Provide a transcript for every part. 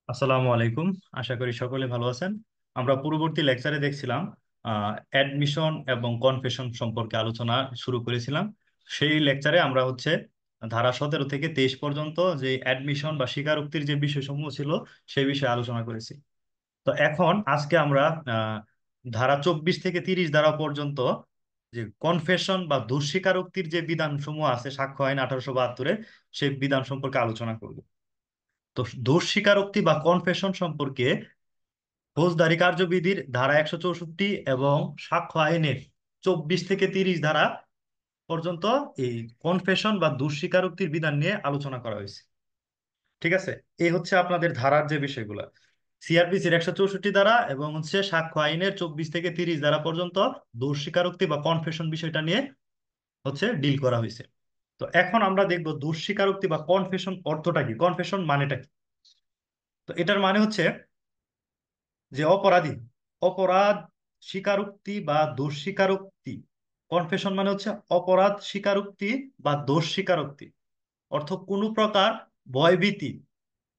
আসসালামু আলাইকুম। আশা করি সকলে ভালো আছেন। আমরা পূর্ববর্তী লেকচারে দেখছিলাম অ্যাডমিশন এবং কনফেশন সম্পর্কে আলোচনা শুরু করেছিলাম। সেই লেকচারে আমরা ধারা 17 থেকে 23 পর্যন্ত যে অ্যাডমিশন বা স্বীকারোক্তির যে বিষয়সমূহ ছিল সেই বিষয়ে আলোচনা করেছি। তো এখন আজকে আমরা আহ, ধারা 24 থেকে 30 ধারা পর্যন্ত যে কনফেশন বা দোষ স্বীকারোক্তির যে বিধান সমূহ আছে সাক্ষ্য আইন 1872-এ সেই বিধান সম্পর্কে আলোচনা করব। তো দোষ স্বীকারোক্তি বা কনফেশন সম্পর্কে ফৌজদারি কার্যবিধির ধারা 164 এবং সাক্ষ্য আইনের 24 থেকে 30 ধারা পর্যন্ত এই কনফেশন বা দোষ স্বীকারোক্তির বিধান নিয়ে আলোচনা করা হয়েছে। ঠিক আছে, এই হচ্ছে আপনাদের ধারার যে বিষয়গুলো, সিআরপিসির 164 ধারা এবং সাক্ষ্য আইনের 24 থেকে 30 ধারা পর্যন্ত দোষ স্বীকারোক্তি বা কনফেশন বিষয়টা নিয়ে ডিল করা হয়েছে। তো এখন আমরা দেখব দোষ স্বীকারোক্তি বা কনফেশন অর্থটা কি, কনফেশন মানেটা কি। তো এটার মানে হচ্ছে যে অপরাধী অপরাধ স্বীকারোক্তি বা দোষ স্বীকারোক্তি। কনফেশন মানে হচ্ছে অপরাধ স্বীকারোক্তি বা দোষ স্বীকারোক্তি। অর্থ কোনো প্রকার ভয়ভীতি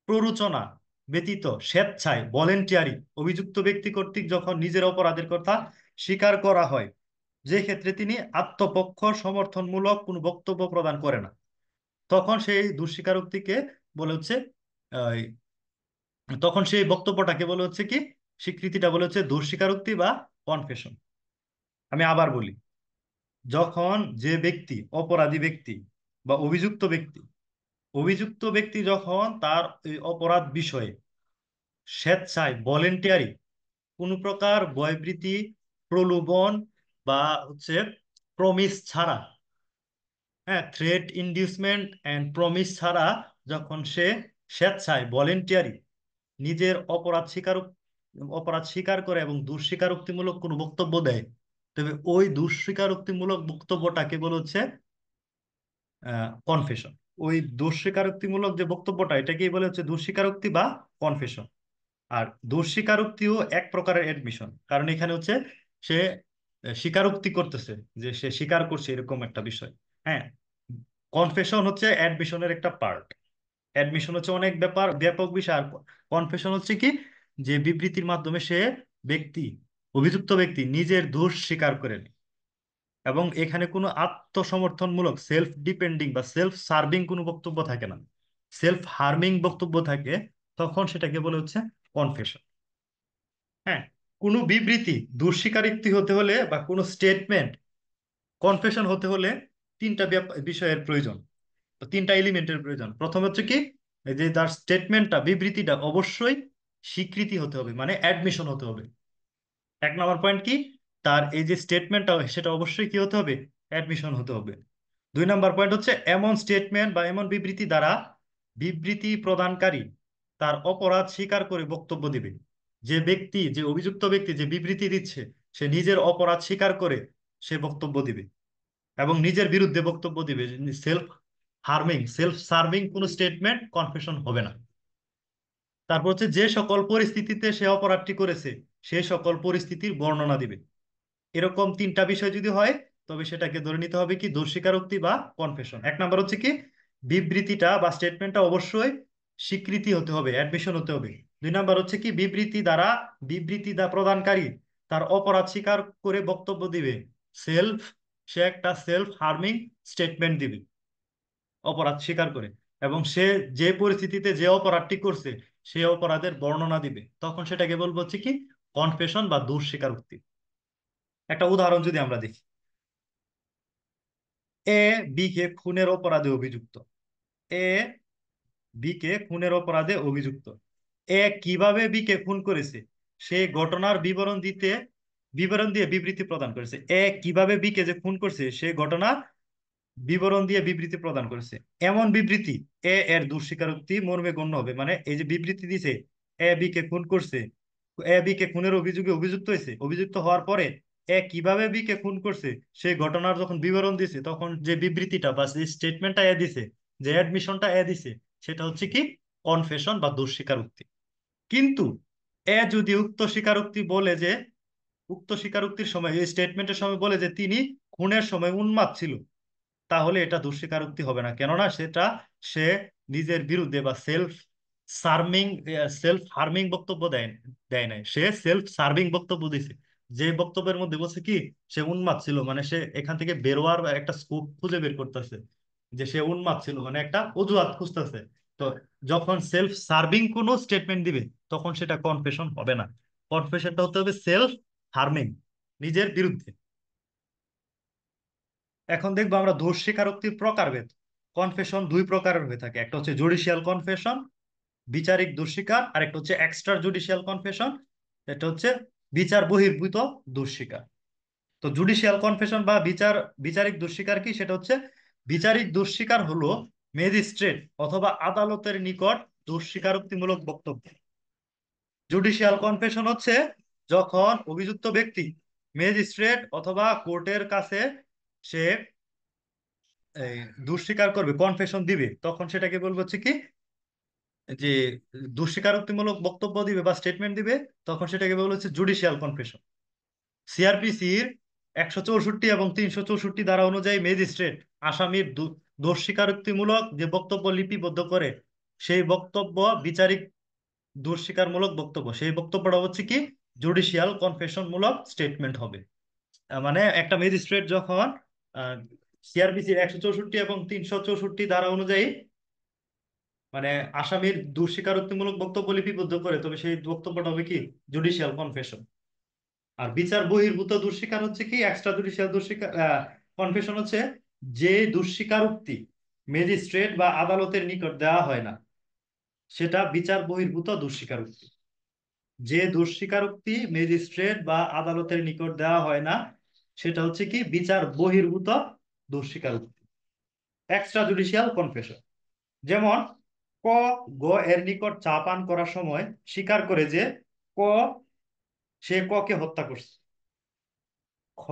প্ররোচনা ব্যতীত স্বেচ্ছায় ভলেন্টিয়ারি অভিযুক্ত ব্যক্তি কর্তৃক যখন নিজের অপরাধের কথা স্বীকার করা হয়, যে ক্ষেত্রে তিনি আত্মপক্ষ সমর্থনমূলক কোনো বক্তব্য প্রদান করে না, তখন সেই দোষ স্বীকারোক্তিকে বলে তখন সেই বক্তব্যটাকে বলে কি, স্বীকৃতিটা বলে দোষ স্বীকারোক্তি বা কনফেশন। আমি আবার বলি, যখন যে ব্যক্তি অপরাধী ব্যক্তি বা অভিযুক্ত ব্যক্তি যখন তার এই অপরাধ বিষয়ে স্বেচ্ছায় ভলেন্টিয়ারি কোনো প্রকার ভয়ভীতি প্রলোভন বা প্রমিস ছাড়া, হ্যাঁ, থ্রেট ইনডিউসমেন্ট এন্ড প্রমিস ছাড়া যখন সে স্বেচ্ছায় ভলেন্টিয়ারি নিজের অপরাধ স্বীকার করে এবং দুঃস্বীকারোক্তিমূলক কোনো বক্তব্য দেয়, তবে ওই দুঃস্বীকারোক্তিমূলক বক্তব্যটাকে বলে কনফেশন। ওই দুঃস্বীকারোক্তিমূলক যে বক্তব্যটা এটাকেই বলে দুঃস্বীকারোক্তি বা কনফেশন। আর দুঃস্বীকারোক্তিও এক প্রকারের এডমিশন, কারণ এখানে সে স্বীকারোক্তি করতেছে, যে সে স্বীকার করছে এরকম একটা বিষয়। হ্যাঁ, কনফেশন হচ্ছে অ্যাডমিশনের একটা পার্ট। অ্যাডমিশন হচ্ছে অনেক ব্যাপক বিষয়, আর কনফেশন হচ্ছে কি, যে বিবৃতির মাধ্যমে সে ব্যক্তি অভিযুক্ত ব্যক্তি নিজের দোষ স্বীকার করে নেয়। এবং এখানে কোনো আত্মসমর্থনমূলক সেলফ ডিপেন্ডিং বা সেলফ সার্ভিং কোনো বক্তব্য থাকে না, সেলফ হার্মিং বক্তব্য থাকে, তখন সেটাকে বলে কনফেশন। হ্যাঁ, কোনো বিবৃতি দোষ স্বীকারোক্তি হতে হলে বা কোনো স্টেটমেন্ট কনফেশন হতে হলে তিনটা বিষয়ের প্রয়োজন, তিনটা এলিমেন্টের প্রয়োজন। প্রথম হচ্ছে কি, এই যে তার স্টেটমেন্টটা বিবৃতিটা অবশ্যই স্বীকৃতি হতে হবে, মানে অ্যাডমিশন হতে হবে। এক নম্বর পয়েন্ট কি, তার এই যে স্টেটমেন্টটা সেটা অবশ্যই কি হতে হবে, অ্যাডমিশন হতে হবে। দুই নাম্বার পয়েন্ট হচ্ছে এমন স্টেটমেন্ট বা এমন বিবৃতি দ্বারা বিবৃতি প্রদানকারী তার অপরাধ স্বীকার করে বক্তব্য দিবে। যে অভিযুক্ত ব্যক্তি যে বিবৃতি দিচ্ছে, সে নিজের অপরাধ স্বীকার করে সে বক্তব্য দিবে এবং নিজের বিরুদ্ধে বক্তব্য দিবে। সেলফ হার্মিং সেলফ সার্ভিং কোনো স্টেটমেন্ট কনফেশন হবে না। তারপর যে সকল পরিস্থিতিতে সে অপরাধটি করেছে সে সকল পরিস্থিতির বর্ণনা দিবে। এরকম তিনটা বিষয় যদি হয়, তবে সেটাকে ধরে নিতে হবে কি, দোষ স্বীকারোক্তি বা কনফেশন। এক নাম্বার হচ্ছে কি, বিবৃতিটা বা স্টেটমেন্টটা অবশ্যই স্বীকৃতি হতে হবে, অ্যাডমিশন হতে হবে। দুই নাম্বার হচ্ছে কি, বিবৃতি দ্বারা প্রদানকারী তার অপরাধ স্বীকার করে বক্তব্য দিবে। সেলফ সে একটা সেলফ হার্মিং স্টেটমেন্ট দিবে অপরাধ স্বীকার করে, এবং সে যে পরিস্থিতিতে যে অপরাধটি করছে সে অপরাধের বর্ণনা দিবে, তখন সেটাকে বলবো কি, কনফেশন বা দোষ স্বীকারোক্তি। একটা উদাহরণ যদি আমরা দেখি, এ বি কে খুনের অপরাধে অভিযুক্ত। এ বি কে খুনের অপরাধে অভিযুক্ত। এ কিভাবে বি কে খুন করেছে সে ঘটনার বিবরণ দিয়ে বিবৃতি প্রদান করেছে। এ কিভাবে বি কে যে খুন করছে সে ঘটনা বিবরণ দিয়ে বিবৃতি প্রদান করেছে। এমন বিবৃতি এর দোষ স্বীকারোক্তি মর্মে গণ্য হবে। মানে এই যে বিবৃতি দিছে, এ বি কে খুন করছে, এ বি কে খুনের অভিযোগে অভিযুক্ত হয়েছে, অভিযুক্ত হওয়ার পরে কিভাবে বি কে খুন করছে সেই ঘটনার যখন বিবরণ দিছে, তখন যে বিবৃতিটা বা যে স্টেটমেন্টটা দিছে, যে অ্যাডমিশনটা দিছে, সেটা হচ্ছে কি, কনফেশন বা দোষ স্বীকারোক্তি। কিন্তু যদি উক্ত স্বীকারোক্তির সময় এই স্টেটমেন্টের সময় বলে যে তিনি খুনের সময় উন্মাদ ছিল, তাহলে এটা দোষ স্বীকারোক্তি হবে না, কেননা সে নিজের বিরুদ্ধে বা সেলফ সার্মিং সেলফ হার্মিং বক্তব্য দেয় দেয় নাই, সে সেলফ সার্ভিং বক্তব্য দিছে। যে বক্তব্যের মধ্যে বলছে কি সে উন্মাদ ছিল, মানে সে এখান থেকে বেরোয়ার একটা স্কোপ খুঁজে বের করতেছে, যে সে উন্মাদ ছিল মানে একটা অজুহাত খুঁজতেছে। তো যখন সেলফ সার্ভিং কোনো স্টেটমেন্ট দিবে তখন সেটা কনফেশন হবে না, কনফেশনটা হতে হবে সেলফ হার্মিং, নিজের বিরুদ্ধে। এখন দেখবো আমরা দোষ স্বীকারোক্তির প্রকারভেদ। কনফেশন দুই প্রকারের হয়ে থাকে, একটা হচ্ছে জুডিশিয়াল কনফেশন, বিচারিক দোষ স্বীকার, আর একটা হচ্ছে এক্সট্রা জুডিশিয়াল কনফেশন, এটা হচ্ছে বিচার বহির্ভূত দোষ স্বীকার। তো জুডিশিয়াল কনফেশন বা বিচারিক দোষ স্বীকার কি, সেটা হচ্ছে বিচারিক দোষ স্বীকার হলো ম্যাজিস্ট্রেট অথবা আদালতের নিকট দোষ স্বীকারোক্তিমূলক বক্তব্য। জুডিশিয়াল কনফেশন হচ্ছে যখন অভিযুক্ত ব্যক্তি ম্যাজিস্ট্রেট অথবা কোর্টের কাছে সে এই দোষ স্বীকার করবে, কনফেশন দিবে, তখন সেটাকে বলবো হচ্ছে কি যে দোষ স্বীকারোক্তিমূলক বক্তব্য দিবে বা স্টেটমেন্ট দিবে, তখন সেটাকে বলা হচ্ছে জুডিশিয়াল কনফেশন। সিআরপিসির 164 এবং 364 ধারা অনুযায়ী ম্যাজিস্ট্রেট আসামির দোষ স্বীকারোক্তিমূলক যে বক্তব্য লিপিবদ্ধ করে, সেই বক্তব্য বিচারিক দোষ স্বীকারমূলক বক্তব্য, সেই বক্তব্যটা হচ্ছে কি জুডিশিয়াল কনফেশন মূলক স্টেটমেন্ট হবে। মানে একটা ম্যাজিস্ট্রেট যখন সিআরপিসির 164 এবং 364 ধারা অনুযায়ী মানে আসামির দোষ স্বীকারোক্তিমূলক বক্তব্য লিপিবদ্ধ করে, তবে সেই বক্তব্যটা হবে কি জুডিশিয়াল কনফেশন। আর বিচার বহির্ভূত দোষ স্বীকার হচ্ছে কি এক্সট্রা জুডিশিয়াল দোষ স্বীকার কনফেশন হচ্ছে যে দোষ স্বীকারোক্তি ম্যাজিস্ট্রেট বা আদালতের নিকট দেওয়া হয় না, সেটা বিচার বহির্ভূত দোষ স্বীকারোক্তি। যে দোষ স্বীকারোক্তি ম্যাজিস্ট্রেট বা আদালতের নিকট দেওয়া হয় না, সেটা হচ্ছে কি বিচার বহির্ভূত দোষ স্বীকারোক্তি, এক্সট্রা জুডিশিয়াল কনফেশন। যেমন ক গ এর নিকট চা পান করার সময় স্বীকার করে যে ক সে ক কে হত্যা করছে। খ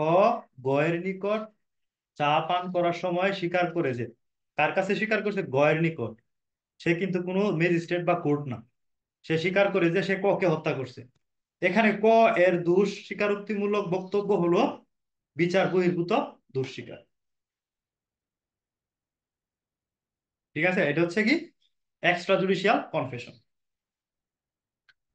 গ এর নিকট চা পান করার সময় স্বীকার করে যে, কার কাছে স্বীকার করছে, গ এর নিকট, সে কিন্তু কোনো ম্যাজিস্ট্রেট বা কোর্ট না, সে স্বীকার করে যে সে ক কে হত্যা করছে। এখানে ক এর দোষ স্বীকারোক্তিমূলক বক্তব্য হলো বিচার বহির্ভূত দোষ স্বীকার। ঠিক আছে, এটা হচ্ছে কি এক্সট্রা জুডিশিয়াল কনফেশন।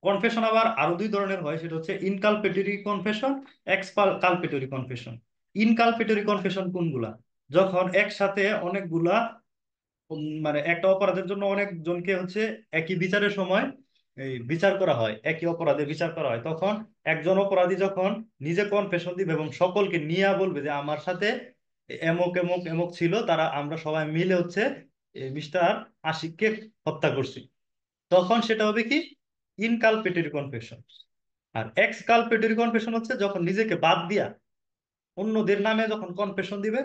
কনফেশন আবার আরো দুই ধরনের হয়, সেটা হচ্ছে ইনকালপেটরি কনফেশন, এক্সকালপেটরি কনফেশন। ইনকালপেটরি কনফেশন কোনগুলা, যখন একসাথে অনেকগুলা মানে একটা অপরাধের জন্য অনেকজনকে হচ্ছে একই বিচারের সময় এই বিচার করা হয়, একই অপরাধে বিচার করা হয়, তখন একজন অপরাধী যখন নিজে কনফেশন দিবে এবং সকলকে নিয়ে বলবে যে আমার সাথে এমক এমক এমক ছিল, তারা আমরা সবাই মিলে হচ্ছে মিস্টার আশিককে হত্যা করছি, তখন সেটা হবে কি ইনকালপেটরি কনফেশন। আর এক্সকালপেটরি কনফেশন হচ্ছে যখন নিজেকে বাদ দিয়া অন্যদের নামে যখন কনফেশন দিবে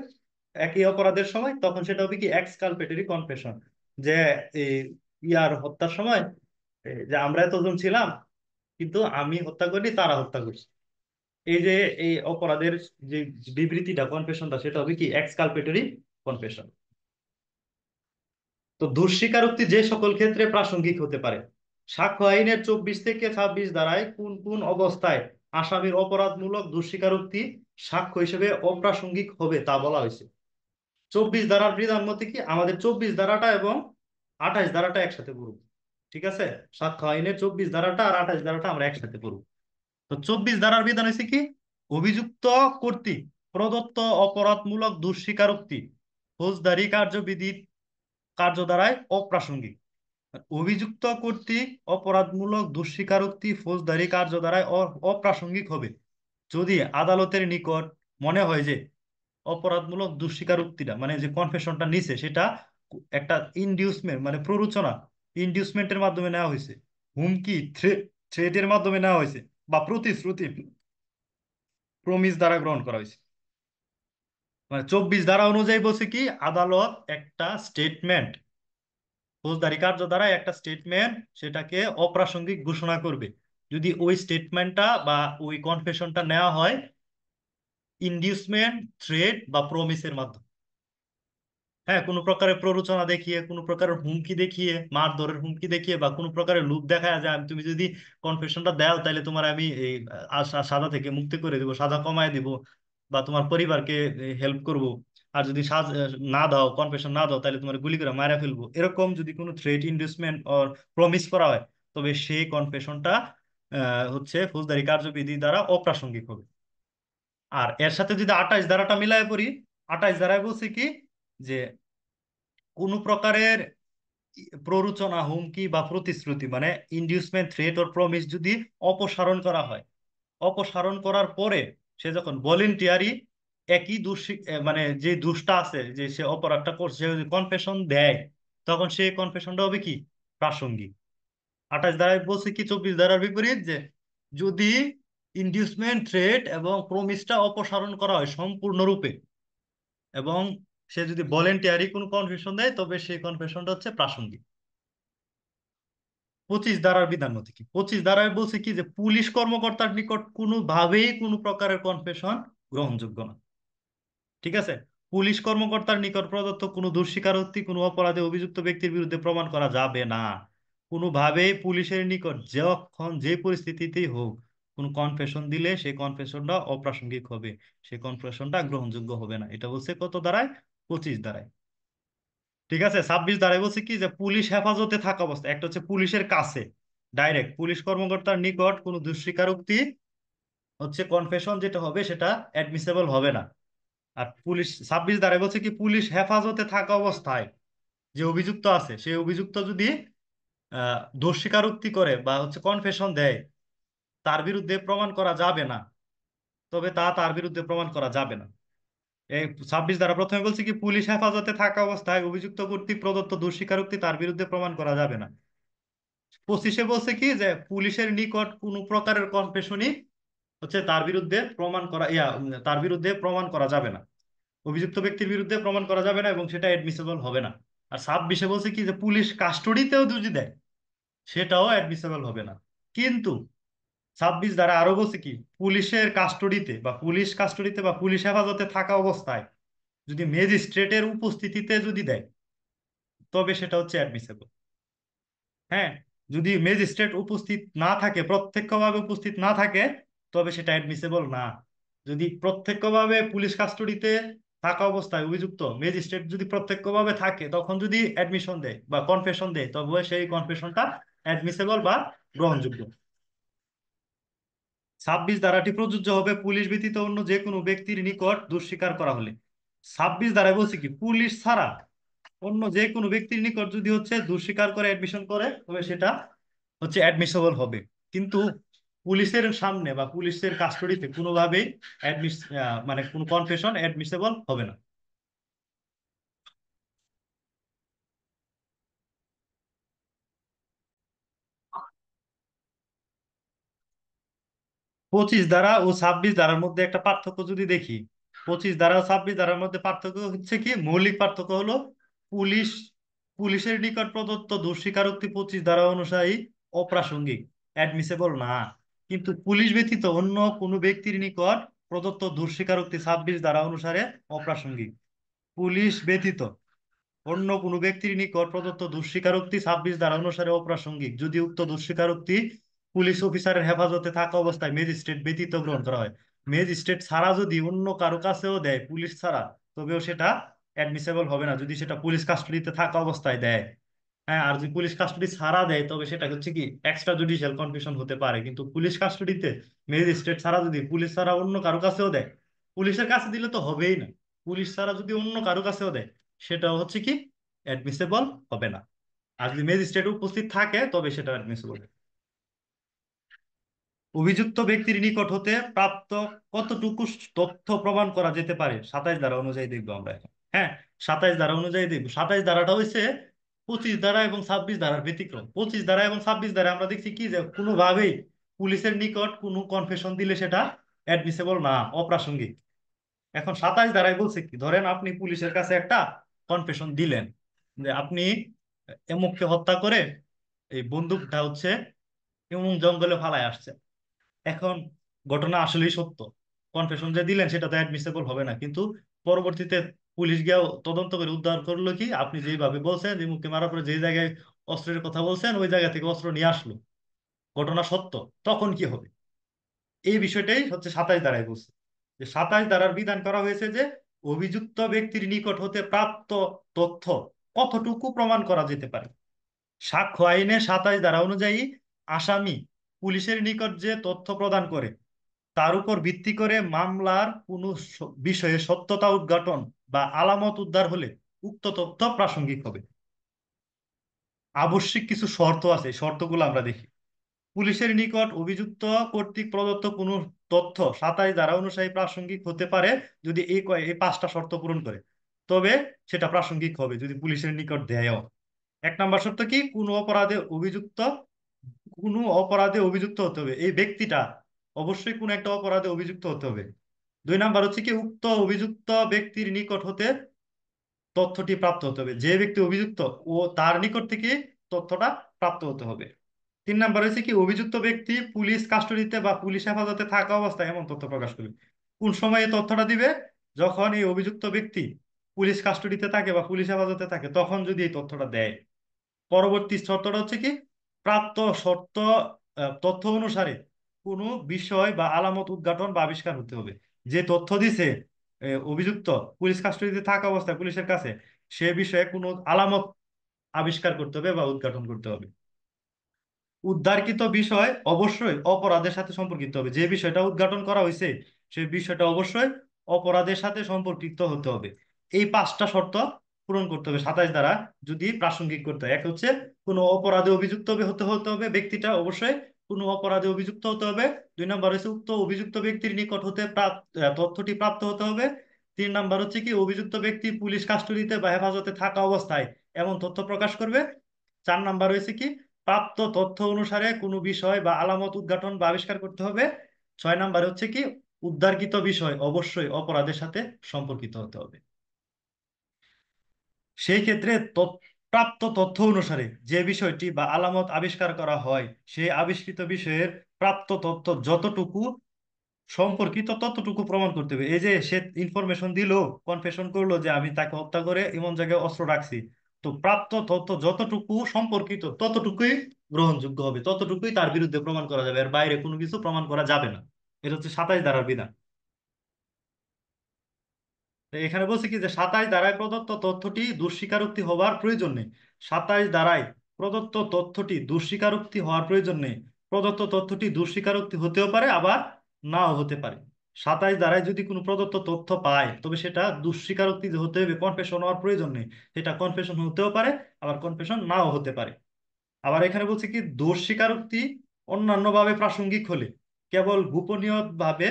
একই অপরাধের সময়, তখন সেটা হবে কি এক্সকালপেটরি কনফেশন। যে এই ইয়ার হত্যার সময় যে আমরা এতজন ছিলাম কিন্তু আমি হত্যা করিনি, তারা হত্যা করছে, এই যে এই অপরাধের যে বিবৃতিটা কনফেশনটা, সেটা হবে কি এক্সকালপেটরি কনফেশন। তো দোষ স্বীকারোক্তি যে সকল ক্ষেত্রে প্রাসঙ্গিক হতে পারে, সাক্ষ্য আইনের 24 থেকে 26 ধারায় কোন কোন অবস্থায় আসামির অপরাধমূলক দোষ স্বীকারোক্তি সাক্ষ্য হিসেবে অপ্রাসঙ্গিক হবে তা বলা হয়েছে। 24 ধারার বিধান মতে কি আমাদের 24 ধারাটা এবং 28 ধারাটা একসাথে পড়ব। ঠিক আছে, সাক্ষ্য আইনের 24 ধারাটা আর 28 ধারাটা আমরা একসাথে পড়ব। তো 24 ধারার বিধান হয়েছে কি অভিযুক্ত কর্তৃক প্রদত্ত অপরাধমূলক দোষ স্বীকারোক্তি ফৌজদারি কার্যবিধি কার্য দ্বারায় অপ্রাসঙ্গিক। অভিযুক্ত কর্তৃক অপরাধমূলক দোষ স্বীকারোক্তি ফৌজদারি কার্য দ্বারায় অপ্রাসঙ্গিক হবে যদি আদালতের নিকট মনে হয় যে অপরাধমূলক দোষ স্বীকারোক্তিটা মানে যে কনফেশনটা নিছে সেটা একটা ইনডিউসমেন্ট মানে প্ররোচনা, ইনডিউসমেন্টের মাধ্যমে নেওয়া হয়েছে, হুমকি থ্রেটের মাধ্যমে নেওয়া হয়েছে, বা প্রতিশ্রুতি প্রমিস দ্বারা গ্রহণ করা হয়েছে। মানে 24 ধারা অনুযায়ী বলছে কি আদালত একটা স্টেটমেন্ট ফৌজদারি কার্য দ্বারা একটা স্টেটমেন্ট সেটাকে অপ্রাসঙ্গিক ঘোষণা করবে যদি ওই স্টেটমেন্টটা বা ওই কনফেশনটা নেওয়া হয় ইনডিউসমেন্ট থ্রেট বা প্রমিসের মাধ্যমে। হ্যাঁ, কোনো প্রকারের প্ররোচনা দেখিয়ে, কোনো প্রকারের হুমকি দেখিয়ে, মারধরের হুমকি দেখিয়ে, বা কোনো প্রকারের লোভ দেখায় যে তুমি যদি কনফেশনটা দাও তাহলে তোমার আমি এই সাজা থেকে মুক্তি করে দিব, সাজা কমায় দিব, বা তোমার পরিবারকে হেল্প করব, আর যদি না দাও, কনফেশন না দাও, তাহলে তোমার গুলি করে মারা ফেলবো, এরকম যদি কোনো থ্রেট, ইনডিউসমেন্ট অর প্রমিস করা হয়, তবে সেই কনফেশনটা হচ্ছে ফৌজদারি কার্যবিধি দ্বারা অপ্রাসঙ্গিক হবে। আর এর সাথে যদি 28 ধারাটা মিলাই পড়ি, 28 ধারায় বলছে কি, যে কোনো প্রকারের প্ররোচনা, হুমকি বা প্রতিশ্রুতি মানে ইনডিউসমেন্ট, থ্রেট ওর প্রমিস যদি অপসারণ করা হয়, অপসারণ করার পরে সে যখন ভলেন্টিয়ারি একই মানে যে দুষ্টা আছে, যে সে অপরাধটা করছে, সে যদি কনফেশন দেয়, তখন সেই কনফেশনটা হবে কি, প্রাসঙ্গিক। 28 ধারায় বলছে কি 24 ধারার বিপরীত, যে যদি ইনডিউসমেন্ট, থ্রেট এবং প্রমিসটা অপসারণ করা হয় সম্পূর্ণরূপে, এবং সে যদি ভলেন্টিয়ারি কোনো কনফেশন দেয়, তবে সেই কনফেশনটা হচ্ছে প্রাসঙ্গিক। 25 ধারার বিধান মতে কি, 25 ধারায় বলছে কি, যে পুলিশ কর্মকর্তার নিকট কোনোভাবেই কোনো প্রকারের কনফেশন গ্রহণযোগ্য না। ঠিক আছে? পুলিশ কর্মকর্তার নিকট প্রদত্ত কোনো দোষস্বীকারোক্তি কোনো অপরাধে অভিযুক্ত ব্যক্তির বিরুদ্ধে প্রমাণ করা যাবে না। কোনোভাবেই পুলিশের নিকট যখন যে পরিস্থিতিতেই হোক কোনো কনফেশন দিলে সেই কনফেশনটা অপ্রাসঙ্গিক হবে, সেই কনফেশনটা গ্রহণযোগ্য হবে না। এটা বলছে কত ধারায়? 25 ধারায়। ঠিক আছে? 26 ধারায় বলছে কি, যে পুলিশ হেফাজতে থাকা অবস্থা, একটা হচ্ছে পুলিশের কাছে ডাইরেক্ট পুলিশ কর্মকর্তার নিকট কোনো দোষস্বীকারোক্তি হচ্ছে কনফেশন যেটা হবে সেটা অ্যাডমিসেবল হবে না। আর পুলিশ 26 ধারায় বলছে কি, পুলিশ হেফাজতে থাকা অবস্থায় যে অভিযুক্ত আছে, সেই অভিযুক্ত যদি দোষ স্বীকারোক্তি করে বা হচ্ছে কনফেশন দেয়, তার বিরুদ্ধে প্রমাণ করা যাবে না। তবে তার বিরুদ্ধে প্রমাণ করা যাবে না। এই 26 ধারা প্রথমে বলছে কি, পুলিশ হেফাজতে থাকা অবস্থায় অভিযুক্ত কর্তৃক প্রদত্ত দোষ স্বীকারোক্তি তার বিরুদ্ধে প্রমাণ করা যাবে না। 25-এ বলছে কি, যে পুলিশের নিকট কোনো প্রকারের কনফেশনই হচ্ছে তার বিরুদ্ধে প্রমাণ করা তার বিরুদ্ধে প্রমাণ করা যাবে না, অভিযুক্ত ব্যক্তির বিরুদ্ধে প্রমাণ করা যাবে না, এবং সেটা অ্যাডমিসেবল হবে না। আর 26-এ বলছে কি, যে পুলিশ কাস্টডিতেও যদি দেয়, সেটাও অ্যাডমিসেবল হবে না। কিন্তু 26 দ্বারা আরো বলছে কি, পুলিশের কাস্টডিতে বা পুলিশ হেফাজতে থাকা অবস্থায় যদি ম্যাজিস্ট্রেটের উপস্থিতিতে যদি দেয়, তবে সেটা হচ্ছে অ্যাডমিসেবল। হ্যাঁ, যদি ম্যাজিস্ট্রেট উপস্থিত না থাকে, প্রত্যক্ষভাবে উপস্থিত না থাকে, তবে সেটা অ্যাডমিসেবল না। যদি প্রত্যক্ষভাবে পুলিশ কাস্টডিতে থাকা অবস্থায় অভিযুক্ত ম্যাজিস্ট্রেট যদি প্রত্যক্ষভাবে থাকে, তখন যদি অ্যাডমিশন দেয় বা কনফেশন দেয়, তবে সেই কনফেশনটা অ্যাডমিসেবল বা গ্রহণযোগ্য। 26 ধারাটি প্রযোজ্য হবে পুলিশ ব্যতীত অন্য যে কোনো ব্যক্তির নিকট দোষ স্বীকার করা হলে। 26 ধারায় বলছে কি, পুলিশ ছাড়া অন্য যে কোনো ব্যক্তির নিকট যদি হচ্ছে দোষ স্বীকার করে অ্যাডমিশন করে, তবে সেটা হচ্ছে অ্যাডমিসেবল হবে। কিন্তু পুলিশের সামনে বা পুলিশের কাস্টডিতে কোনোভাবেই মানে কোনো কনফেশন অ্যাডমিসেবল হবে না। 25 ধারা ও 26 ধারার মধ্যে একটা পার্থক্য যদি দেখি, 25 ধারা ও 26 ধারার মধ্যে পার্থক্য হচ্ছে কি, মৌলিক পার্থক্য হলো, পুলিশ পুলিশের নিকট প্রদত্ত দোষ স্বীকারোক্তি 25 ধারা অনুযায়ী অপ্রাসঙ্গিক, অ্যাডমিসেবল না। কিন্তু পুলিশ ব্যতীত অন্য কোনো ব্যক্তির নিকট প্রদত্ত দোষ স্বীকারোক্তি 26 ধারা অনুসারে অপ্রাসঙ্গিক। পুলিশ ব্যতীত অন্য কোনো ব্যক্তির নিকট প্রদত্ত দোষস্বীকারোক্তি 26 ধারা অনুসারে অপ্রাসঙ্গিক, যদি উক্ত দোষস্বীকারোক্তি পুলিশ অফিসারের হেফাজতে থাকা অবস্থায় ম্যাজিস্ট্রেট ব্যতীত গ্রহণ করা হয়। ম্যাজিস্ট্রেট ছাড়া যদি অন্য কারো কাছেও দেয়, পুলিশ ছাড়া, তবেও সেটা অ্যাডমিসেবল হবে না, যদি সেটা পুলিশ কাস্টডিতে থাকা অবস্থায় দেয়। হ্যাঁ, আর যদি পুলিশ কাস্টডি ছাড়া দেয়, তবে সেটা হচ্ছে কি এক্সট্রা জুডিশিয়াল কনফিউশন হতে পারে। কিন্তু পুলিশ কাস্টডিতে ম্যাজিস্ট্রেট ছাড়া যদি পুলিশ ছাড়া অন্য কারো কাছেও দেয়, পুলিশের কাছে দিলে তো হবেই না, পুলিশ ছাড়া যদি অন্য কারো কাছেও দেয়, সেটা হচ্ছে কি অ্যাডমিসেবল হবে না। আর যদি ম্যাজিস্ট্রেট উপস্থিত থাকে, তবে সেটা অ্যাডমিসেবল। অভিযুক্ত ব্যক্তির নিকট হতে প্রাপ্ত কতটুকু তথ্য প্রমাণ করা যেতে পারে 27 ধারা অনুযায়ী দেখবো আমরা এখন। হ্যাঁ, 27 ধারা অনুযায়ী দেখবো। 27 ধারাটা হয়েছে 25 ধারা এবং 26 ধারার ব্যতিক্রম। 25 ধারা এবং 26 ধারা আমরা দেখছি কি, যে কোনোভাবেই পুলিশের নিকট কোনো কনফেশন দিলে সেটা অ্যাডমিসেবল না, অপ্রাসঙ্গিক। এখন 27 ধারায় বলছে কি, ধরেন আপনি পুলিশের কাছে একটা কনফেশন দিলেন, যে আপনি এমুককে হত্যা করে এই বন্দুকটা হচ্ছে এমন জঙ্গলে ফালায় আসছে। এখন ঘটনা আসলেই সত্য, কনফেশন যে দিলেন সেটা তো অ্যাডমিসেবল হবে না। কিন্তু পরবর্তীতে পুলিশ গিয়ে তদন্ত করে উদ্ধার করলো কি, আপনি যেভাবে বলছেন যে মুখে মারার পরে যে জায়গায় অস্ত্রের কথা বলছেন, ওই জায়গা থেকে অস্ত্র নিয়ে আসলো, ঘটনা সত্য, তখন কি হবে? এই বিষয়টাই হচ্ছে 27 ধারায় বলছে, যে 27 ধারার বিধান করা হয়েছে যে অভিযুক্ত ব্যক্তির নিকট হতে প্রাপ্ত তথ্য কতটুকু প্রমাণ করা যেতে পারে। সাক্ষ্য আইনে 27 ধারা অনুযায়ী আসামি পুলিশের নিকট যে তথ্য প্রদান করে তার উপর ভিত্তি করে মামলার কোনো বিষয়ে সত্যতা উদ্ঘাটন বা আলামত উদ্ধার হলে উক্ত তথ্য প্রাসঙ্গিক হবে। আবশ্যিক কিছু শর্ত আছে, এই শর্তগুলো আমরা দেখি। পুলিশের নিকট অভিযুক্ত কর্তৃক প্রদত্ত কোনো তথ্য 27 ধারা অনুযায়ী প্রাসঙ্গিক হতে পারে যদি এই 5টা শর্ত পূরণ করে, তবে সেটা প্রাসঙ্গিক হবে যদি পুলিশের নিকট দেয়ও। 1 নম্বর শর্ত কি, কোনো অপরাধে অভিযুক্ত হতে হবে, এই ব্যক্তিটা অবশ্যই কোনো একটা অপরাধে অভিযুক্ত হতে হবে। 2 নম্বর হচ্ছে কি, উক্ত অভিযুক্ত ব্যক্তির নিকট হতে তথ্যটি প্রাপ্ত হতে হবে, যে ব্যক্তি অভিযুক্ত ও তার নিকট থেকে তথ্যটা প্রাপ্ত হতে হবে। 3 নম্বর হচ্ছে কি, অভিযুক্ত ব্যক্তি পুলিশ কাস্টডিতে বা পুলিশ হেফাজতে থাকা অবস্থায় এমন তথ্য প্রকাশ করবে। কোন সময় এই তথ্যটা দিবে, যখন এই অভিযুক্ত ব্যক্তি পুলিশ কাস্টডিতে থাকে বা পুলিশ হেফাজতে থাকে তখন যদি এই তথ্যটা দেয়। পরবর্তী শর্তটা হচ্ছে কি, প্রাপ্ত শর্ত তথ্য অনুসারে কোনো বিষয় বা আলামত উদ্ঘাটন বা আবিষ্কার হতে হবে। যে তথ্য দিছে অভিযুক্ত পুলিশ কাস্টডিতে থাকা অবস্থায় পুলিশের কাছে, সে বিষয়ে কোনো আলামত আবিষ্কার করতে হবে বা উদ্ঘাটন করতে হবে। উদ্ধারকৃত বিষয় অবশ্যই অপরাধের সাথে সম্পর্কিত হবে, যে বিষয়টা উদ্ঘাটন করা হয়েছে সেই বিষয়টা অবশ্যই অপরাধের সাথে সম্পর্কিত হতে হবে। এই 5টা শর্ত পূরণ করতে হবে 27 দ্বারা যদি প্রাসঙ্গিক করতে হয়। এক হচ্ছে কোনো অপরাধে অভিযুক্ত হতে হতে হবে, ব্যক্তিটা অবশ্যই কোনো অপরাধে অভিযুক্ত হতে হবে। 2 নম্বর হচ্ছে উক্ত অভিযুক্ত ব্যক্তির নিকট হতে তথ্যটি প্রাপ্ত হতে হবে। 3 নম্বর হচ্ছে কি, অভিযুক্ত ব্যক্তি পুলিশ কাস্টডিতে বা হেফাজতে থাকা অবস্থায় এমন তথ্য প্রকাশ করবে। 4 নম্বর হয়েছে কি, প্রাপ্ত তথ্য অনুসারে কোনো বিষয় বা আলামত উদ্ঘাটন বা আবিষ্কার করতে হবে। 6 নম্বর হচ্ছে কি, উদ্ধারকৃত বিষয় অবশ্যই অপরাধের সাথে সম্পর্কিত হতে হবে। সেই ক্ষেত্রে প্রাপ্ত তথ্য অনুসারে যে বিষয়টি বা আলামত আবিষ্কার করা হয় সেই আবিষ্কৃত বিষয়ের প্রাপ্ত তথ্য যতটুকু সম্পর্কিত ততটুকু প্রমাণ করতে হবে। এই যে সে ইনফরমেশন দিল, কনফেশন করলো যে আমি তাকে হত্যা করে এমন জায়গায় অস্ত্র রাখছি, তো প্রাপ্ত তথ্য যতটুকু সম্পর্কিত ততটুকুই গ্রহণযোগ্য হবে, ততটুকুই তার বিরুদ্ধে প্রমাণ করা যাবে, আর বাইরে কোনো কিছু প্রমাণ করা যাবে না। এটা হচ্ছে 27 ধারার বিধান। তো এখানে বলছি কি যে 27 ধারায় প্রদত্ত তথ্যটি দুঃস্বীকারোক্তি হওয়ার প্রয়োজন নেই। 27 ধারায় প্রদত্ত তথ্যটি দুঃস্বীকারোক্তি হওয়ার প্রয়োজন নেই। প্রদত্ত তথ্যটি দুঃস্বীকারোক্তি হতেও পারে আবার নাও হতে পারে। 27 ধারায় যদি কোনো প্রদত্ত তথ্য পায় তবে সেটা দুঃস্বীকারোক্তি যে হতে হবে, কনফেশন হওয়ার প্রয়োজন নেই। সেটা কনফেশন হতেও পারে আবার কনফেশন নাও হতে পারে। আবার এখানে বলছে কি, দোষ স্বীকারোক্তি অন্যান্য ভাবে প্রাসঙ্গিক হলে কেবল গোপনীয় ভাবে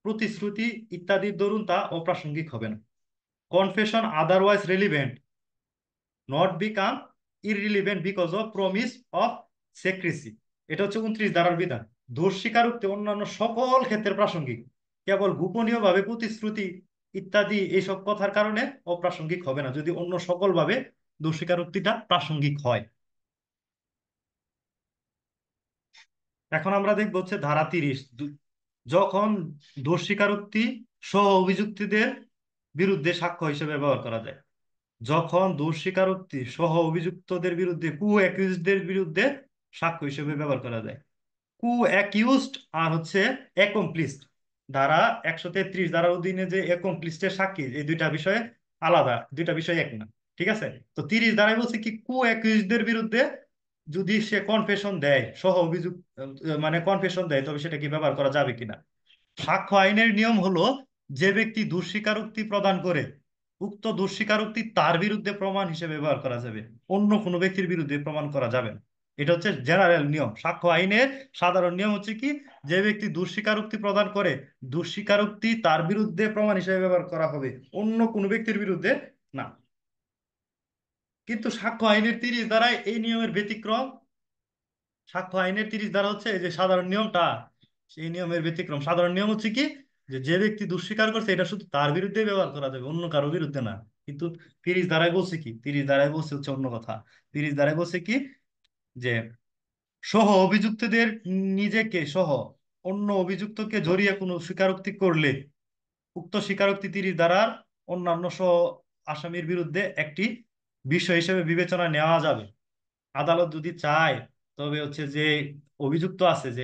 প্রতিশ্রুতি ইত্যাদির দরুন তা অপ্রাসঙ্গিক হবে না। Confession otherwise relevant not become irrelevant because of promise of secrecy. এটা হচ্ছে 29 ধারার বিধান। দোষ স্বীকারোক্তি অন্যান্য সকল ক্ষেত্রে প্রাসঙ্গিক, কেবল গোপনীয় ভাবে প্রতিশ্রুতি ইত্যাদি এইসব কথার কারণে অপ্রাসঙ্গিক হবে না যদি অন্য সকল ভাবে দোষ স্বীকারোক্তিটা প্রাসঙ্গিক হয়। এখন আমরা দেখবো হচ্ছে ধারা 30, যখন দোষ স্বীকারোক্তি সহ অভিযুক্তদের বিরুদ্ধে সাক্ষ্য হিসেবে ব্যবহার করা যায়। যখন দোষ স্বীকারোক্তি সহ অভিযুক্তদের বিরুদ্ধে অ্যাকিউজদের বিরুদ্ধে সাক্ষ্য হিসেবে ব্যবহার করা যায়। অ্যাকিউজড আর হচ্ছে অ্যাকমপ্লিসড, ধারা 133 ধারার অধীনে যে অ্যাকমপ্লিসডের সাক্ষী, এই দুইটা বিষয়ে আলাদা, দুইটা বিষয় এক না। ঠিক আছে, তো 30 ধারায় বলছে কি, অ্যাকিউজদের বিরুদ্ধে যদি সে কনফেশন দেয়, সহ অভিযোগ মানে কনফেশন দেয়, তবে সেটা কি ব্যবহার করা যাবে কিনা। সাক্ষ্য আইনের নিয়ম হলো, যে ব্যক্তি দোষ স্বীকারোক্তি প্রদান করে উক্ত দোষ স্বীকারোক্তি তার বিরুদ্ধে প্রমাণ হিসেবে ব্যবহার করা যাবে, অন্য কোনো ব্যক্তির বিরুদ্ধে প্রমাণ করা যাবে না। এটা হচ্ছে জেনারেল নিয়ম। সাক্ষ্য আইনের সাধারণ নিয়ম হচ্ছে কি, যে ব্যক্তি দোষ স্বীকারোক্তি প্রদান করে দোষ স্বীকারোক্তি তার বিরুদ্ধে প্রমাণ হিসেবে ব্যবহার করা হবে, অন্য কোনো ব্যক্তির বিরুদ্ধে না। কিন্তু সাক্ষ্য আইনের 30 দ্বারায় এই নিয়মের ব্যতিক্রম। সাক্ষ্য আইনের 30 ধারা হচ্ছে এই যে সাধারণ নিয়মটা, সেই নিয়মের ব্যতিক্রম। সাধারণ নিয়ম হচ্ছে কি, যে যে ব্যক্তি দুঃস্বীকার করছে এটা শুধু তার বিরুদ্ধে ব্যবহার করা যাবে, অন্য কারো বিরুদ্ধে না। কিন্তু 30 ধারায় বলছে কি, 30 ধারায় বলছে হচ্ছে অন্য কথা। 30 ধারায় বলছে কি, যে সহ অভিযুক্তদের নিজেকে সহ অন্য অভিযুক্তকে জড়িয়ে কোনো স্বীকারোক্তি করলে উক্ত স্বীকারোক্তি 30 ধারার অন্যান্য সহ আসামির বিরুদ্ধে একটি বিষয় হিসেবে বিবেচনা নেওয়া যাবে। আদালত যদি চায়, তবে হচ্ছে যে অভিযুক্ত আছে, যে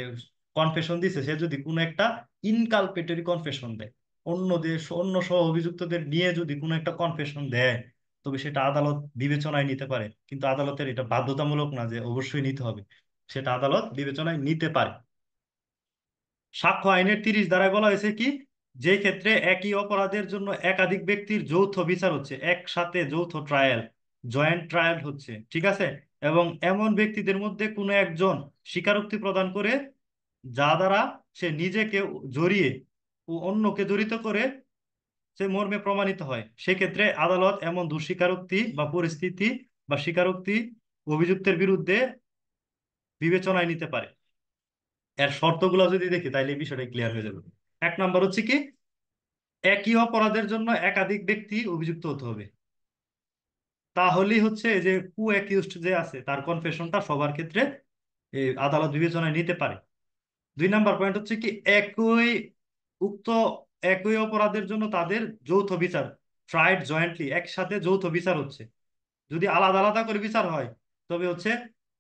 কনফেশন দিছে, সে যদি কোনো একটা ইনকালপেটরি কনফেশন দেয়, অন্য সহ অভিযুক্তদের নিয়ে যদি কোনো একটা কনফেশন দেয়, তবে সেটা আদালত বিবেচনায় নিতে পারে। কিন্তু আদালতের এটা বাধ্যতামূলক না যে অবশ্যই নিতে হবে, সেটা আদালত বিবেচনায় নিতে পারে। সাক্ষ্য আইনের 30 ধারায় বলা হয়েছে কি, যে ক্ষেত্রে একই অপরাধের জন্য একাধিক ব্যক্তির যৌথ বিচার হচ্ছে, একসাথে যৌথ ট্রায়াল, জয়েন্ট ট্রায়াল হচ্ছে, ঠিক আছে, এবং এমন ব্যক্তিদের মধ্যে কোনো একজন স্বীকারোক্তি প্রদান করে যা দ্বারা সে নিজেকে জড়িয়ে ও অন্যকে জড়িত করে সে মর্মে প্রমাণিত হয়, সেক্ষেত্রে আদালত এমন দোষীকারোক্তি বা পরিস্থিতি বা স্বীকারোক্তি অভিযুক্তের বিরুদ্ধে বিবেচনায় নিতে পারে। এর শর্তগুলো যদি দেখি তাহলে এই বিষয়টা ক্লিয়ার হয়ে যাবে। এক নাম্বার হচ্ছে কি, একই অপরাধের জন্য একাধিক ব্যক্তি অভিযুক্ত হতে হবে। তাহলেই হচ্ছে এই যে কু অ্যাকিউজড যে আছে তার কনফেশনটা সবার ক্ষেত্রে আদালত বিবেচনায় নিতে পারে। দুই নাম্বার পয়েন্ট হচ্ছে কি, উক্ত একই অপরাধের জন্য তাদের যৌথ বিচার, ট্রাইড জয়েন্টলি, একসাথে যৌথ বিচার হচ্ছে। যদি আলাদা আলাদা করে বিচার হয়, তবে হচ্ছে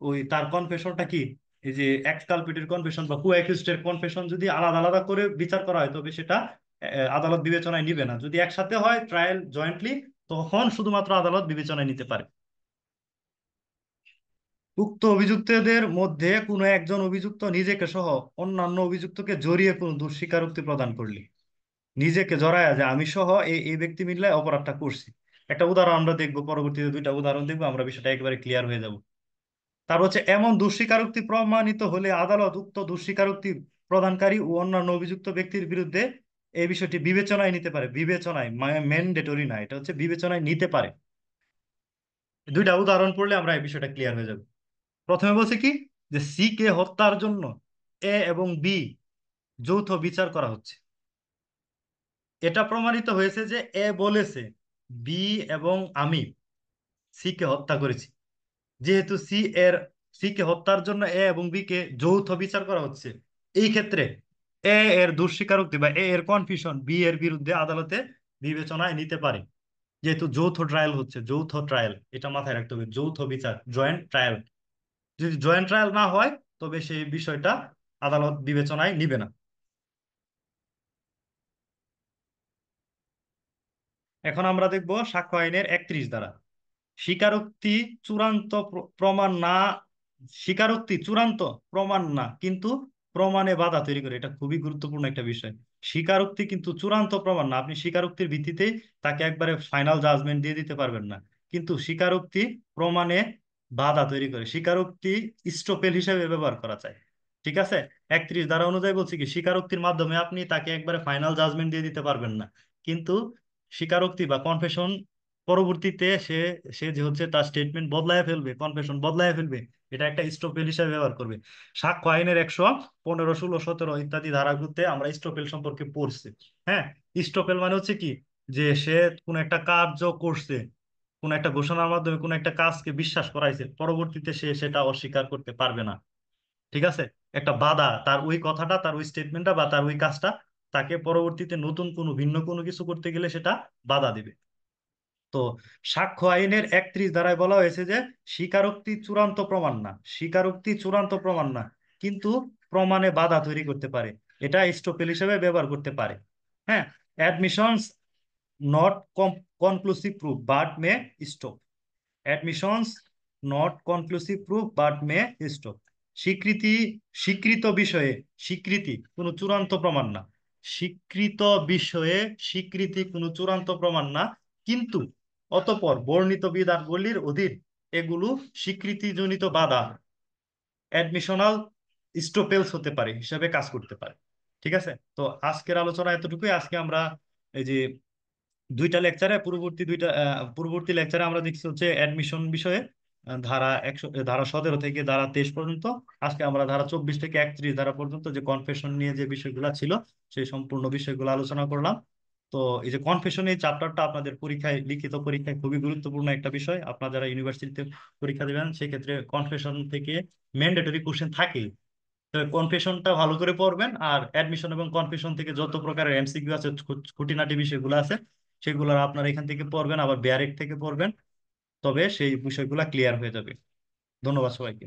ওই তার কনফেশনটা কি, এই যে এক্স কালপিটের কনফেশন বা কু অ্যাকিউজড কনফেশন যদি আলাদা আলাদা করে বিচার করা হয়, তবে সেটা আদালত বিবেচনায় নিবে না। যদি একসাথে হয় ট্রায়াল জয়েন্টলি, তখন শুধুমাত্র আদালত বিবেচনায় নিতে পারে। উক্ত অভিযুক্তদের মধ্যে কোনো একজন অভিযুক্ত নিজেকে সহ অন্যান্য অভিযুক্তকে জড়িয়ে কোনো দোষ স্বীকারোক্তি প্রদান করলে, নিজেকে জড়ায় যে আমি সহ এই এই ব্যক্তি মিলে অপরাধটা করছি। একটা উদাহরণ আমরা দেখবো, পরবর্তীতে দুইটা উদাহরণ দেখবো, আমরা বিষয়টা একেবারে ক্লিয়ার হয়ে যাব। তারপর হচ্ছে এমন দোষ স্বীকারোক্তি প্রমাণিত হলে আদালত উক্ত দোষ স্বীকারোক্তি প্রদানকারী ও অন্যান্য অভিযুক্ত ব্যক্তির বিরুদ্ধে এই বিষয়টি বিবেচনায় নিতে পারে। বিবেচনায়, ম্যান্ডেটরি না, এটা হচ্ছে বিবেচনায় নিতে পারে। দুইটা উদাহরণ পড়লে আমরা এই বিষয়টা ক্লিয়ার হয়ে যাবে। প্রথমে বলছে কি, যে সি কে হত্যার জন্য এ এবং বি যৌথ বিচার করা হচ্ছে। এটা প্রমাণিত হয়েছে যে এ বলেছে বি এবং আমি সি কে হত্যা করেছি। যেহেতু সি কে হত্যার জন্য এ এবং বি কে যৌথ বিচার করা হচ্ছে, এই ক্ষেত্রে এ এর দোষ স্বীকারোক্তি বা এ এর কনফিউশন বি এর বিরুদ্ধে আদালতে বিবেচনায় নিতে পারে। যেহেতু যৌথ ট্রায়াল হচ্ছে, যৌথ ট্রায়াল, এটা মাথায় রাখতে হবে, যৌথ বিচার, জয়েন্ট ট্রায়াল। যদি জয়েন্ট ট্রায়াল না হয়, তবে সেই বিষয়টা আদালত বিবেচনায় নিবে না। এখন আমরা দেখব সাক্ষ্য আইনের 31 ধারা। স্বীকারোক্তি চূড়ান্ত প্রমাণ না, স্বীকারোক্তি চূড়ান্ত প্রমাণ না, কিন্তু প্রমাণে বাধা তৈরি করে। এটা খুবই গুরুত্বপূর্ণ একটা বিষয়। স্বীকারোক্তি কিন্তু চূড়ান্ত প্রমাণ না, আপনি স্বীকারোক্তির ভিত্তিতেই তাকে একবারে ফাইনাল জাজমেন্ট দিয়ে দিতে পারবেন না। কিন্তু স্বীকারোক্তি প্রমাণে বাধা তৈরি করে, স্বীকারোক্তি স্টপেল হিসেবে ব্যবহার করা যায়। ঠিক আছে, 31 ধারা অনুযায়ী বলছি কি, স্বীকারোক্তির মাধ্যমে আপনি তাকে একবারে ফাইনাল জাজমেন্ট দিয়ে দিতে পারবেন না। কিন্তু স্বীকারোক্তি বা কনফেশন পরবর্তীতে সে সে যে হচ্ছে তার স্টেটমেন্ট বদলায় ফেলবে, কনফেশন বদলায় ফেলবে, এটা একটা স্টপেল হিসেবে ব্যবহার করবে। সাক্ষ্য আইনের 115, 16, 17 ইত্যাদি ধারাগুলোতে আমরা স্টপেল সম্পর্কে পড়ছি। হ্যাঁ, স্টপেল মানে হচ্ছে কি, যে সে কোন একটা কার্য করছে, কোন একটা ঘোষণার মাধ্যমে কোন একটা কাজকে বিশ্বাস করাইছে, পরবর্তীতে সে সেটা অস্বীকার করতে পারবে না। ঠিক আছে, একটা বাধা, তার ওই কথাটা, তার ওই স্টেটমেন্টটা বা তার ওই কাজটা তাকে পরবর্তীতে নতুন কোনো ভিন্ন কোনো কিছু করতে গেলে সেটা বাধা দিবে। তো সাক্ষ্য আইনের 31 ধারায় বলা হয়েছে যে স্বীকারোক্তি চূড়ান্ত প্রমাণ না, স্বীকারোক্তি চূড়ান্ত প্রমাণ না, কিন্তু প্রমাণে বাধা তৈরি করতে পারে। এটা স্টপেল হিসেবে ব্যবহার করতে পারে। হ্যাঁ, admissions not conclusive proof but May stop, admissions not conclusive proof but May stop. স্বীকৃতি, স্বীকৃত বিষয়ে স্বীকৃতি কোনো চূড়ান্ত প্রমাণ না, স্বীকৃত বিষয়ে স্বীকৃতি কোনো চূড়ান্ত প্রমাণ না, কিন্তু অতঃপর বর্ণিত বিধানগুলির অধীন এগুলো স্বীকৃতিজনিত বাধা, অ্যাডমিশনাল স্টপেলস হতে পারে, হিসাবে কাজ করতে পারে। ঠিক আছে, তো আজকের আলোচনা এতটুকুই। আজকে আমরা এই যে দুইটা লেকচারে, পূর্ববর্তী লেকচারে আমরা দেখছি হচ্ছে অ্যাডমিশন বিষয়ে ধারা 100, ধারা 17 থেকে ধারা 23 পর্যন্ত। আজকে আমরা ধারা 24 থেকে 31 ধারা পর্যন্ত যে কনফেশন নিয়ে যে বিষয়গুলো ছিল, সেই সম্পূর্ণ বিষয়গুলো আলোচনা করলাম। তো এই যে কনফেশন, এই চ্যাপ্টারটা আপনাদের পরীক্ষায়, লিখিত পরীক্ষায় খুবই গুরুত্বপূর্ণ একটা বিষয়। আপনারা যারা ইউনিভার্সিটিতে পরীক্ষা দেবেন, সেক্ষেত্রে কনফেশন থেকে ম্যান্ডেটরি কোশ্চেন থাকে। তো কনফেশনটা ভালো করে পড়বেন, আর অ্যাডমিশন এবং কনফেশন থেকে যত প্রকারের এমসিকিউ আছে, খুঁটিনাটি বিষয়গুলো আছে, সেগুলো আপনারা এখান থেকে পড়বেন, আবার ব্যারেক থেকে পড়বেন, তবে সেই বিষয়গুলো ক্লিয়ার হয়ে যাবে। ধন্যবাদ সবাইকে।